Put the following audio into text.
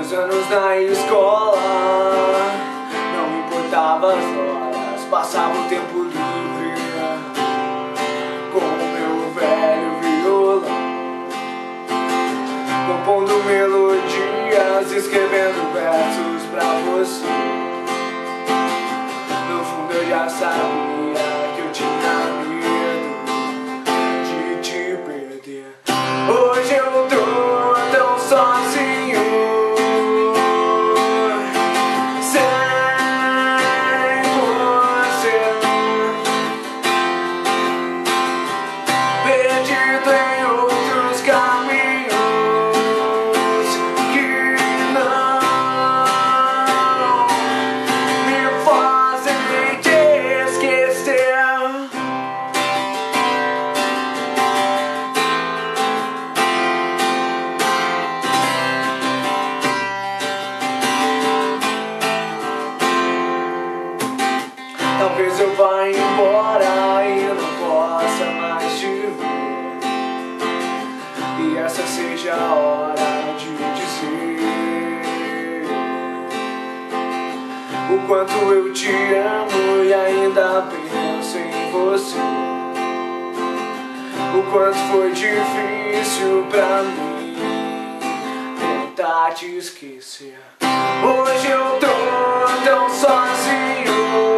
Meus anos na escola, não me importava as horas, passava o tempo livre com o meu velho violão, compondo melodias, escrevendo versos pra você. No fundo eu já sabia que eu tinha medo de te perder. Hoje eu tô tão sozinho, sem você, perdido em outros caminhos que não me fazem te esquecer. Talvez eu vá embora e não possa mais te ver, e essa seja a hora de dizer o quanto eu te amo e ainda penso em você, o quanto foi difícil pra mim tentar te esquecer. Hoje eu tô tão sozinho,